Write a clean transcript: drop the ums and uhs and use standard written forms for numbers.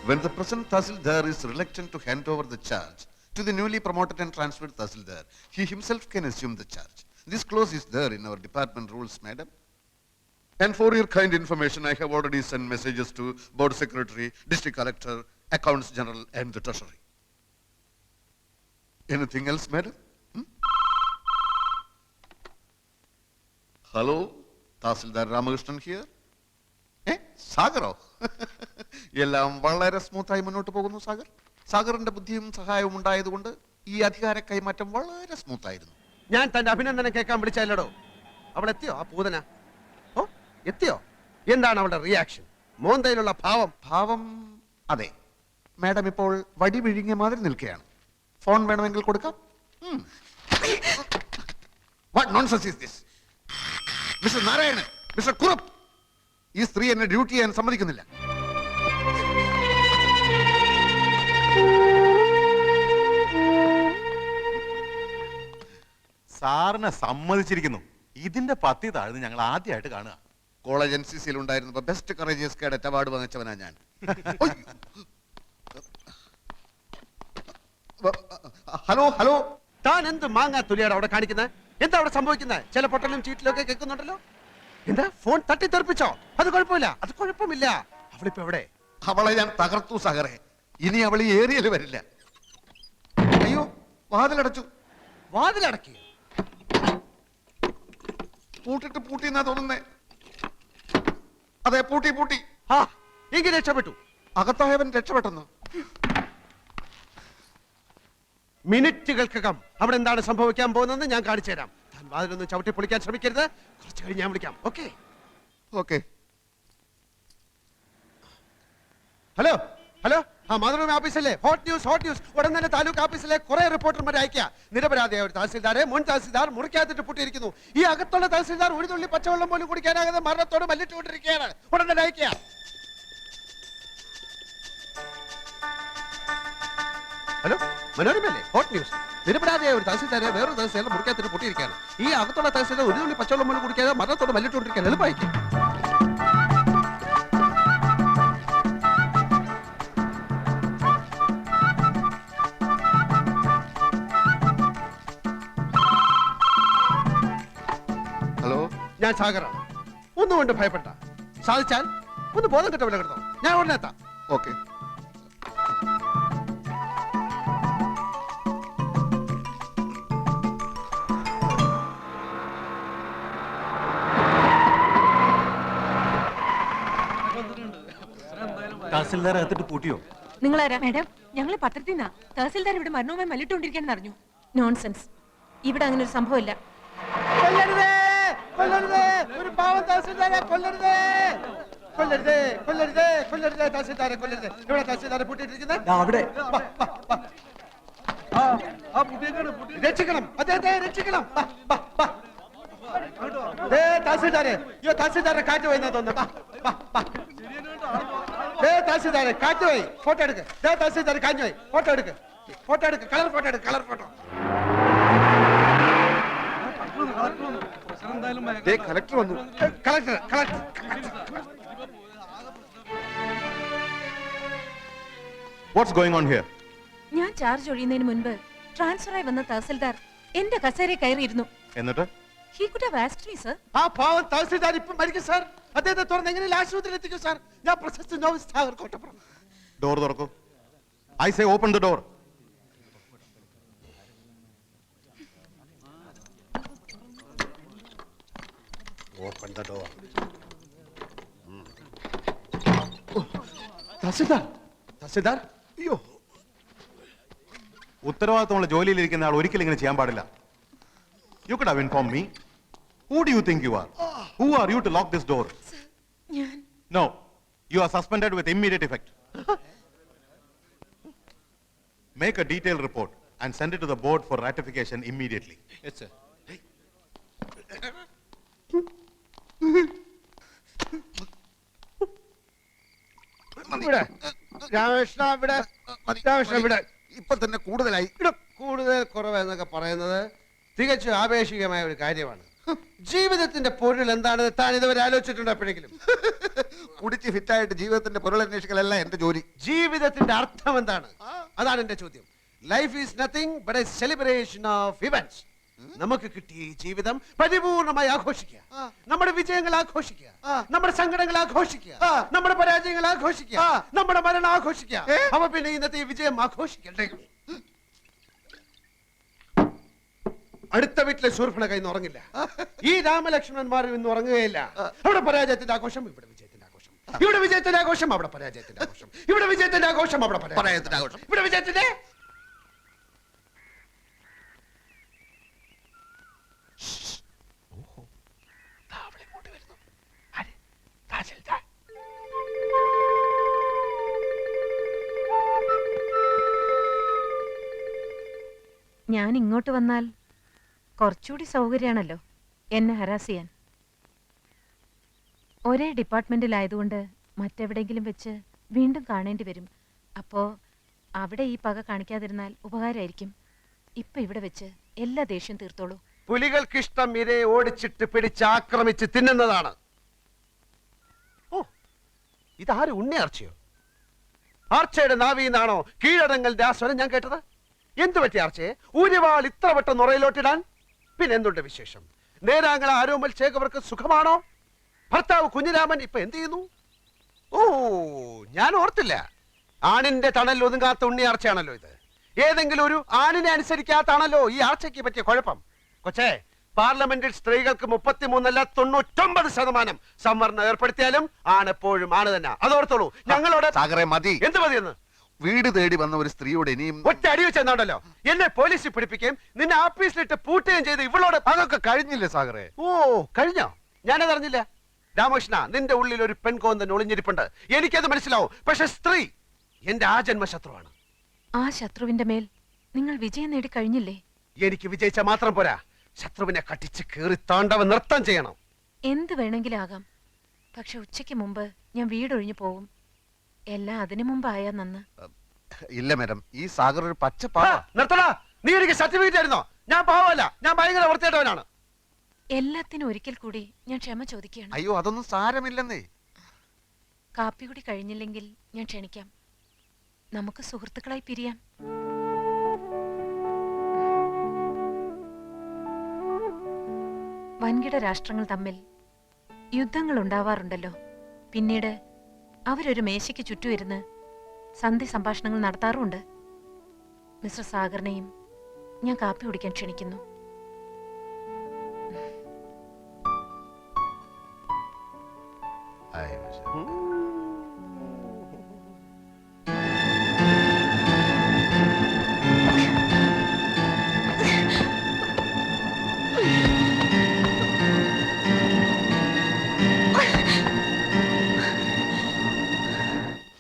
When the present Tahsildar is reluctant to hand over the charge to the newly promoted and transferred Tahsildar, he himself can assume the charge. This clause is there in our department rules, madam. And for your kind information, I have already sent messages to Board Secretary, District Collector, Accounts General, and the Treasury. Anything else, madam? Hello, Tahsildar Ramakrishnan here. സാഗറോ? എല്ലാം വളരെ സ്മൂത്തായി മുന്നോട്ട് പോകുന്നു സാഗർ. സാഗറിന്റെ ബുദ്ധിയും സഹായവും ഉണ്ടായതുകൊണ്ട് ഈ അധികാര കൈമാറ്റം വളരെ സ്മൂത്തായിരുന്നു. ഞാൻ തന്റെ അഭിനന്ദനം കേൾക്കാൻ വിളിച്ചല്ലോ. അവൾ എത്തിയോ? ആ പൂതന ഓ എത്തിയോ? എന്താണ് അവളുടെ റിയാക്ഷൻ? മോന്തയിലുള്ള ഭാവം? അതെ, മാഡം ഇപ്പോൾ വടി വിഴുങ്ങിയ മാതിരി നിൽക്കുകയാണ്. ഫോൺ വേണമെങ്കിൽ കൊടുക്കാം. What nonsense is this? Mister Narayanan, mister Kurup, ഈ സ്ത്രീ എന്നെ ഡ്യൂട്ടി ചെയ്യാൻ സമ്മതിക്കുന്നില്ല. സാറിനെ സമ്മതിച്ചിരിക്കുന്നു. ഇതിന്റെ പത്തി താഴ്ന്ന് ഞങ്ങൾ ആദ്യമായിട്ട് കാണുക. കോളേജ് NCC ഉണ്ടായിരുന്നപ്പോ ബെസ്റ്റ് കറേജിയസ് കേഡറ്റ് അവാർഡ് വാങ്ങിച്ചവനാ ഞാൻ. ഹലോ ഹലോ, താൻ എന്ത് മാങ്ങാ തുലിയാണ് അവിടെ കാണിക്കുന്നത്? എന്താ അവിടെ സംഭവിക്കുന്നത്? ചില പൊട്ടലും ചീറ്റിലും ഒക്കെ കേൾക്കുന്നുണ്ടല്ലോ. എന്താ ഫോൺ തട്ടിത്തെറിപ്പിച്ചോ? അത് കുഴപ്പമില്ല, അത് കുഴപ്പമില്ല. അവളിപ്പോ എവിടെ? അവളെ ഞാൻ തകർത്തു സഹറെ. ഇനി അവൾ ഈ ഏരിയയിൽ വരില്ല. അയ്യോ, വാതിലടച്ചു. വാതിലടക്കി? പൂട്ടിന്നാ തോന്നുന്നേ. അതെ, പൂട്ടി. ആ, എങ്കിൽ രക്ഷപ്പെട്ടു. അകത്തായവൻ രക്ഷപ്പെട്ടെന്നോ? മിനിറ്റുകൾക്കകം അവിടെ എന്താണ് സംഭവിക്കാൻ പോകുന്നതെന്ന് ഞാൻ കാണിച്ചു തരാം. താൻ വാതിലൊന്ന് ചവിട്ടി പൊളിക്കാൻ ശ്രമിക്കരുത്. കുറച്ച് കഴിഞ്ഞ് ഞാൻ വിളിക്കാം. ഓക്കെ? ഹലോ, ആ മാതൃഭൂമി ഓഫീസല്ലേ? Hot news. ഉടൻ തന്നെ താലൂക്ക് ഓഫീസിലെ കുറെ റിപ്പോർട്ടർമാരെ അയക്കുക. നിരപരാധിയായ ഒരു തഹസിൽദാരെ മുൻ തഹസിൽദാർ മുറിക്കകത്തിട്ട് പൂട്ടിയിരിക്കുന്നു. ഈ അകത്തുള്ള തഹസിൽദാർ ഒരു തുള്ളി പച്ചവെള്ളം പോലും കുടിക്കാനാകാതെ മരണത്തോട് മല്ലിട്ടുകൊണ്ടിരിക്കുകയാണ്. ഉടൻ തന്നെ അയക്കുക. ഹലോ, മനോരമല്ലേ? Hot news. നിരപരാധിയായ ഒരു തഹസിൽദാരെ വേറൊരു തഹസിൽദാരെ മുറിക്കകത്തിട്ട് പൂട്ടിയിരിക്കുകയാണ്. ഈ അകത്തുള്ള തഹസിൽദാർ ഒരു തുള്ളി പച്ചവെള്ളം പോലും കുടിക്കാതെ മരണത്തോട് മല്ലിട്ടുകൊണ്ടിരിക്കുകയാണ്. എളുപ്പമായിരിക്കും. ഞാൻ സാഗറാണ്. ഒന്നുകൊണ്ട് ഭയപ്പെട്ട. സാധിച്ചാൽ ഒന്ന് ബോധം കിട്ട വില കിടന്നോ. ഞാൻ ഉടനെ എത്താം. ഓക്കെ. തഹസിൽദാർ അകത്തിട്ട് പൂട്ടിയോ? നിങ്ങളാരാ? മാഡം, ഞങ്ങൾ പത്രത്തിൽ നിന്നാ. തഹസിൽദാർ ഇവിടെ മരണവുമായി മല്ലിട്ടുകൊണ്ടിരിക്കാന്ന് അറിഞ്ഞു. നോൺസെൻസ്. ഇവിടെ അങ്ങനെ ഒരു സംഭവമില്ല. ഒരു പാവം തഹസിൽദാരെ കൊല്ലരുതേ. തഹസിൽദാരെ കൊല്ലരുത്. ഇവിടെ തഹസിൽദാരെ പൂട്ടിയിട്ടിരിക്കുന്നത്. രക്ഷിക്കണം, അദ്ദേഹത്തെ രക്ഷിക്കണം. തഹസിൽദാരെ കാറ്റ് പോയെന്നാ തോന്നുന്നു. തഹസിൽദാരെ കാറ്റ് പോയി. ഫോട്ടോ എടുക്ക്. തഹസിൽദാരെ കാഞ്ഞു പോയി. ഫോട്ടോ എടുക്ക്. Colour photo. കളക്ടർ വന്നു. Collector. What's going on here? ഞാൻ ചാർജ് ഒഴിയുന്നതിന് മുൻപ് ട്രാൻസ്ഫറായി വന്ന തഹസിൽദാർ എന്റെ കസേരയിൽ കയറിയിരുന്നു. എന്നിട്ട് He could have asked me, sir. ആ പാവം തഹസിൽദാർ ഇപ്പം മരിക്കും സാർ. അദ്ദേഹത്തെ തുറന്ന് എങ്ങനെ ആശുപത്രിയിൽ എത്തിക്കും സാർ? ഞാൻ പ്രശസ്ത നോവൽ സാഗർ കോട്ടപ്പുറം. ഡോർ തുറക്കൂ. I say open the door. Open the door. Tahsildar അയ്യോ, ഉത്തരവാദിത്തമുള്ള ജോലിയിലിരിക്കുന്ന ആൾ ഒരിക്കലും ഇങ്ങനെ ചെയ്യാൻ പാടില്ല. You could have informed me. Who do you think you are? Who are you to lock this door? Sir, No, you are suspended with immediate effect. Make a detailed report and send it to the board for ratification immediately. Yes, sir. Ramakrishna ഇപ്പൊ തന്നെ കൂടുതലായി. കൂടുതൽ കുറവെന്നൊക്കെ പറയുന്നത് തികച്ചും ആപേക്ഷികമായ ഒരു കാര്യമാണ്. ജീവിതത്തിന്റെ പൊരുൾ എന്താണെന്ന് താൻ ഇതുവരെ ആലോചിച്ചിട്ടുണ്ടോ എപ്പോഴെങ്കിലും? കുടിച്ച് ഫിറ്റായിട്ട് ജീവിതത്തിന്റെ പൊരുളന്വേഷിക്കലല്ല എന്റെ ജോലി. ജീവിതത്തിന്റെ അർത്ഥം എന്താണ്? അതാണ് എന്റെ ചോദ്യം. Life is nothing but A celebration of events. നമുക്ക് കിട്ടിയ ഈ ജീവിതം പരിപൂർണമായി ആഘോഷിക്കുക, നമ്മുടെ വിജയങ്ങൾ ആഘോഷിക്കുക, നമ്മുടെ സങ്കടങ്ങൾ ആഘോഷിക്കുക, നമ്മുടെ പരാജയങ്ങൾ ആഘോഷിക്കുക, നമ്മുടെ മരണം ആഘോഷിക്കുക. അപ്പൊ പിന്നെ ഇന്നത്തെ ഈ വിജയം ആഘോഷിക്കണ്ടേ? അടുത്ത വീട്ടിലെ ശൂർഭണ കൈന്ന് ഉറങ്ങില്ല. ഈ രാമലക്ഷ്മണന്മാരും ഇന്ന് ഉറങ്ങുകയില്ല. അവിടെ പരാജയത്തിന്റെ ആഘോഷം, ഇവിടെ വിജയത്തിന്റെ ആഘോഷം. ഇവിടെ വിജയത്തിന്റെ ആഘോഷം, അവിടെ പരാജയത്തിന്റെ ആഘോഷം. ഇവിടെ വിജയത്തിന്റെ ആഘോഷം, അവിടെ പരാജയത്തിന്റെ ആഘോഷം. ഇവിടെ വിജയത്തിന്റെ ഞാൻ ഇങ്ങോട്ട് വന്നാൽ കുറച്ചുകൂടി സൗകര്യമാണല്ലോ എന്നെ ഹരാസ് ചെയ്യാൻ. ഒരേ ഡിപ്പാർട്ട്മെന്റിലായതുകൊണ്ട് മറ്റെവിടെയെങ്കിലും വെച്ച് വീണ്ടും കാണേണ്ടി വരും. അപ്പോ അവിടെ ഈ പക കാണിക്കാതിരുന്നാൽ ഉപകാരമായിരിക്കും. ഇപ്പൊ ഇവിടെ വെച്ച് എല്ലാ ദേഷ്യം തീർത്തോളൂ. പുലികൾക്കിഷ്ടം ഇരയെ ഓടിച്ചിട്ട് പിടിച്ച് ആക്രമിച്ച് തിന്നുന്നതാണ്. ഓ, ഇതാര് ഉണ്ണിയാർച്ചയോ? ആർച്ചയുടെ നാവിന്നാണോ കീഴടങ്ങലിന്റെ ആ സ്വരം ഞാൻ കേട്ടത്? എന്തു പറ്റി ആർച്ചയെ ഊരിവാൾ ഇത്ര വട്ടം നുറയിലോട്ടിടാൻ? പിന്നെ എന്തുണ്ട് വിശേഷം? നേരാങ്ങള ആരോമൽ ചേകവർക്ക് സുഖമാണോ? ഭർത്താവ് കുഞ്ഞിരാമൻ ഇപ്പൊ എന്ത് ചെയ്യുന്നു? ഓ, ഞാൻ ഓർത്തില്ല. ആണിന്റെ തണൽ ഒതുങ്ങാത്ത ഉണ്ണിയാർച്ചയാണല്ലോ ഇത്. ഏതെങ്കിലും ഒരു ആണിനെ അനുസരിക്കാത്താണല്ലോ ഈ ആർച്ചയ്ക്ക് പറ്റിയ കുഴപ്പം. കൊച്ചേ, പാർലമെന്റിൽ സ്ത്രീകൾക്ക് 33 99% സംവരണം ഏർപ്പെടുത്തിയാലും ആണെപ്പോഴും ആണ് തന്നെ. അതോർത്തോളൂ. ഞങ്ങളോട് സാഗറെ മതി. എന്ത് മതിയെന്ന്? വീട് തേടി വന്ന ഒരു സ്ത്രീയോട് ഇനിയും ഒറ്റ അടി വെച്ചെന്നാണ്ടല്ലോ എന്നെ പോലീസിൽ പിടിപ്പിക്കുകയും നിന്നെ ആഫീസിലിട്ട് പൂട്ടുകയും ചെയ്ത് ഇവളോട്. അതൊക്കെ കഴിഞ്ഞില്ലേ സാഗറെ? ഓ, കഴിഞ്ഞോ? ഞാനതറിഞ്ഞില്ല. രാമകൃഷ്ണ, നിന്റെ ഉള്ളിൽ ഒരു പെൺകോന്തൻ ഒളിഞ്ഞിരിപ്പുണ്ട്. എനിക്കത് മനസ്സിലാവും. പക്ഷെ സ്ത്രീ എന്റെ ആജന്മ ശത്രുവാണ്. ആ ശത്രുവിന്റെ മേൽ നിങ്ങൾ വിജയം നേടി കഴിഞ്ഞില്ലേ? എനിക്ക് വിജയിച്ച മാത്രം പോരാ, ശത്രുവിനെ കട്ടിച്ച് കീറി താണ്ടവ നൃത്തം ചെയ്യണം. എന്ത് വേണമെങ്കിലും ആകാം. പക്ഷെ ഉച്ചയ്ക്ക് മുമ്പ് ഞാൻ വീടൊഴിഞ്ഞു പോവും. എല്ലാം അതിനു മുമ്പായാ നന്ന്. ഇല്ല മാഡം, ഈ സാഗർ ഒരു പച്ച നിർത്തടാ. നീ എനിക്ക് സർട്ടിഫിക്കറ്റ് ആയിരുന്നോ? ഞാൻ പാവമല്ല, ഞാൻ ഭയങ്കര വൃത്തിയായിട്ടവനാണ്. എല്ലാത്തിനും ഒരിക്കൽ കൂടി ഞാൻ ക്ഷമ ചോദിക്കുകയാണ്. അയ്യോ, അതൊന്നും സാരമില്ലെന്നേ. കാപ്പി കൂടി കഴിഞ്ഞില്ലെങ്കിൽ ഞാൻ ക്ഷണിക്കാം. നമുക്ക് സുഹൃത്തുക്കളായി പിരിയാം. വൻകിട രാഷ്ട്രങ്ങൾ തമ്മിൽ യുദ്ധങ്ങൾ ഉണ്ടാവാറുണ്ടല്ലോ. പിന്നീട് അവരൊരു മേശയ്ക്ക് ചുറ്റും ഇരുന്ന് സന്ധി സംഭാഷണങ്ങൾ നടത്താറുമുണ്ട്. മിസ്റ്റർ സാഗറിനെയും ഞാൻ കാപ്പി കുടിക്കാൻ ക്ഷണിക്കുന്നു. I was